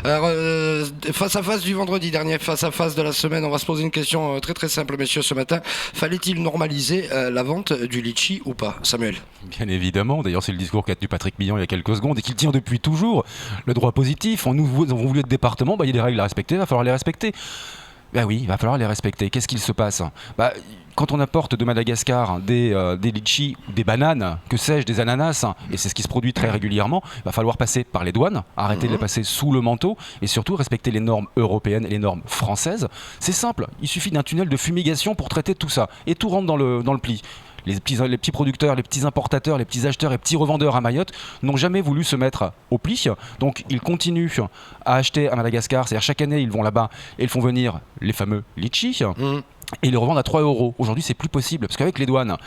Alors, face à face du vendredi dernier, face à face de la semaine, on va se poser une question très très simple, messieurs, ce matin. Fallait-il normaliser la vente du litchi ou pas, Samuel ? Bien évidemment, d'ailleurs c'est le discours qu'a tenu Patrick Millon il y a quelques secondes et qu'il tient depuis toujours. Le droit positif, nous avons voulu être département, il y a des règles à respecter, il va falloir les respecter. Ben oui, il va falloir les respecter. Qu'est-ce qu'il se passe ? Quand on apporte de Madagascar des litchis, des bananes, que sais-je, des ananas, et c'est ce qui se produit très régulièrement, il va falloir passer par les douanes, arrêter de les passer sous le manteau, et surtout respecter les normes européennes et les normes françaises. C'est simple, il suffit d'un tunnel de fumigation pour traiter tout ça, et tout rentre dans le pli. Les petits producteurs, les petits importateurs, les petits acheteurs et petits revendeurs à Mayotte n'ont jamais voulu se mettre au pli. Donc ils continuent à acheter à Madagascar. C'est-à-dire chaque année, ils vont là-bas et ils font venir les fameux litchis. Et ils les revendent à 3 €. Aujourd'hui, c'est plus possible. Parce qu'avec les douanes,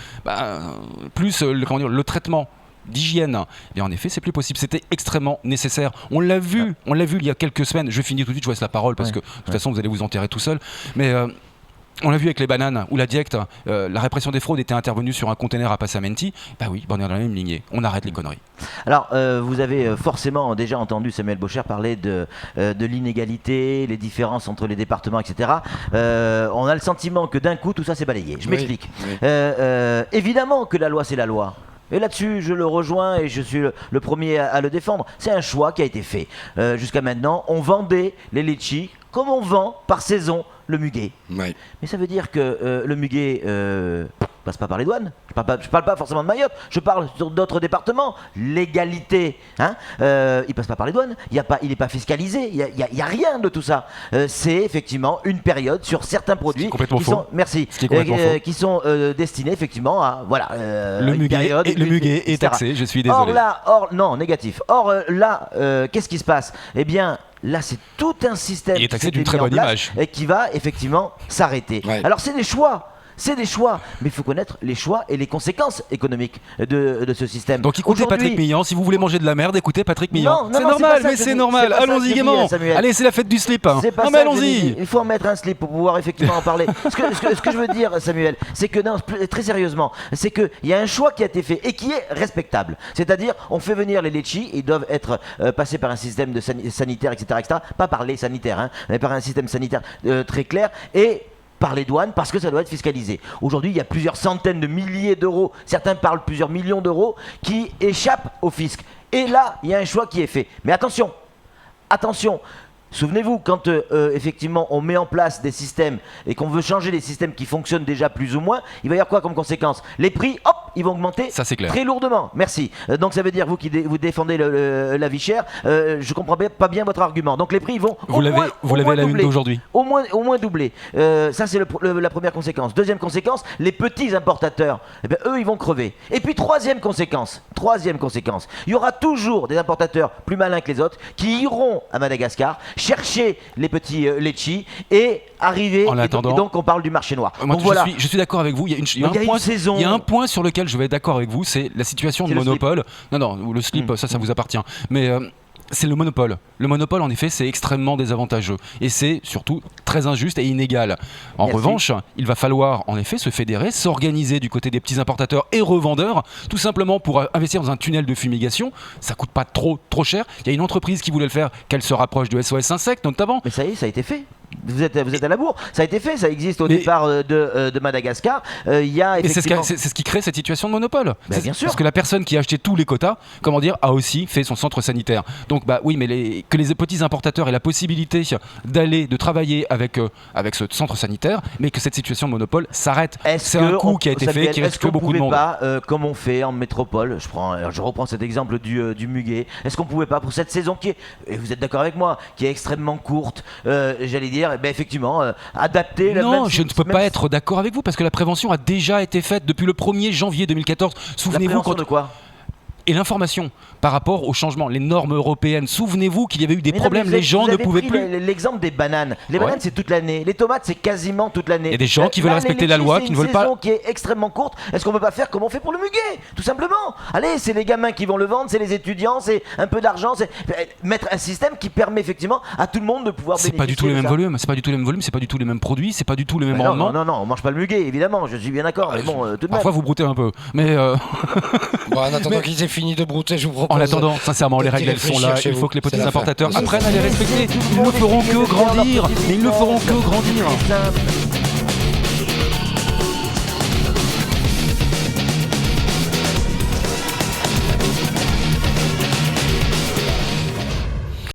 plus le traitement d'hygiène, et en effet c'est plus possible, c'était extrêmement nécessaire, on l'a vu il y a quelques semaines. Je finis tout de suite, je vous laisse la parole parce que de toute façon vous allez vous enterrer tout seul, mais on l'a vu avec les bananes, où la DIECT, la répression des fraudes était intervenue sur un conteneur à Passamenti. On est dans la même lignée, on arrête les conneries. Alors, vous avez forcément déjà entendu Samuel Bocher parler de l'inégalité, les différences entre les départements, etc. On a le sentiment que d'un coup, tout ça s'est balayé. Je m'explique. Évidemment que la loi, c'est la loi. Et là-dessus, je le rejoins et je suis le premier à le défendre. C'est un choix qui a été fait. Jusqu'à maintenant, on vendait les litchis comme on vend par saison le muguet. Mais ça veut dire que le muguet passe pas par les douanes. Je parle pas forcément de Mayotte, je parle sur d'autres départements. L'égalité, il passe pas par les douanes, il n'est pas fiscalisé, il y a rien de tout ça. C'est effectivement une période sur certains produits qui sont destinés effectivement à le muguet est taxé, je suis désolé. Non, négatif. Or là, qu'est-ce qui se passe ? Eh bien, là, c'est tout un système qui est taxé d'une très bonne image et qui va effectivement s'arrêter. Alors, c'est des choix. Mais il faut connaître les choix et les conséquences économiques de ce système. Donc écoutez Patrick Millon, si vous voulez manger de la merde, écoutez Patrick Millon. C'est normal, mais c'est normal. Allons-y gaiement. Allez, c'est la fête du slip. Non mais allons-y. Il faut en mettre un slip pour pouvoir effectivement en parler. Ce que je veux dire, Samuel, c'est que très sérieusement, c'est qu'il y a un choix qui a été fait et qui est respectable. C'est-à-dire, on fait venir les litchis, ils doivent être passés par un système de sanitaire, etc., pas par les sanitaires, mais par un système sanitaire très clair et par les douanes, parce que ça doit être fiscalisé. Aujourd'hui, il y a plusieurs centaines de milliers d'euros, certains parlent plusieurs millions d'euros, qui échappent au fisc. Et là, il y a un choix qui est fait. Mais attention, souvenez-vous, quand effectivement on met en place des systèmes et qu'on veut changer des systèmes qui fonctionnent déjà plus ou moins, il va y avoir quoi comme conséquence ? Les prix, ils vont augmenter très lourdement. Merci. Donc ça veut dire, vous qui vous défendez la vie chère, je comprends pas bien votre argument. Donc les prix vont vous l'avez à la une d'aujourd'hui. Au moins doubler. Ça c'est la première conséquence. Deuxième conséquence, les petits importateurs, eux ils vont crever. Et puis troisième conséquence, il y aura toujours des importateurs plus malins que les autres qui iront à Madagascar chercher les petits litchis et arriver. En attendant, et donc on parle du marché noir. Je suis d'accord avec vous. Il y a un point sur lequel je vais être d'accord avec vous, c'est la situation de monopole. Non, le slip, ça vous appartient. Mais c'est le monopole. Le monopole, en effet, c'est extrêmement désavantageux. Et c'est surtout très injuste et inégal. En revanche, il va falloir, en effet, se fédérer, s'organiser du côté des petits importateurs et revendeurs, tout simplement pour investir dans un tunnel de fumigation. Ça coûte pas trop cher. Il y a une entreprise qui voulait le faire, qu'elle se rapproche de SOS Insectes, notamment. Mais ça y est, ça a été fait. Vous êtes à la bourre, ça a été fait, ça existe au départ de Madagascar. C'est ce qui crée cette situation de monopole. Bien sûr. Parce que la personne qui a acheté tous les quotas, a aussi fait son centre sanitaire. Donc oui, mais que les petits importateurs aient la possibilité de travailler avec ce centre sanitaire, mais que cette situation de monopole s'arrête. C'est un coup qui a été fait, qui risque beaucoup de monde. Est-ce qu'on pouvait pas, comme on fait en métropole, je reprends cet exemple du muguet, est-ce qu'on pouvait pas, pour cette saison qui est, et vous êtes d'accord avec moi, qui est extrêmement courte, j'allais dire, effectivement, adapter la Non, je ne peux pas être d'accord avec vous parce que la prévention a déjà été faite depuis le 1er janvier 2014. Souvenez-vous de quoi ? et l'information par rapport au changement, les normes européennes. Souvenez-vous qu'il y avait eu des problèmes, les gens ne pouvaient plus. L'exemple des bananes. Les bananes, c'est toute l'année. Les tomates, c'est quasiment toute l'année. Il y a des gens qui veulent respecter la loi, qui ne veulent pas. C'est une saison qui est extrêmement courte. Est-ce qu'on peut pas faire comme on fait pour le muguet, tout simplement? Allez, c'est les gamins qui vont le vendre, c'est les étudiants, c'est un peu d'argent, c'est mettre un système qui permet effectivement à tout le monde de pouvoir bénéficier. C'est pas du tout les mêmes volumes, c'est pas du tout les mêmes volumes, c'est pas du tout les mêmes produits, c'est pas du tout les mêmes rendements. Non, on mange pas le muguet, évidemment. Je suis bien d'accord. Mais bon, tout de même. Parfois, vous broutez un peu, mais. Bon, en attendant qu'ils aient fini de brouter, je vous propose. En attendant, sincèrement, les règles elles sont là. Il faut que les petits importateurs apprennent à les respecter. Ils ne feront que grandir. Mais ils ne feront que grandir.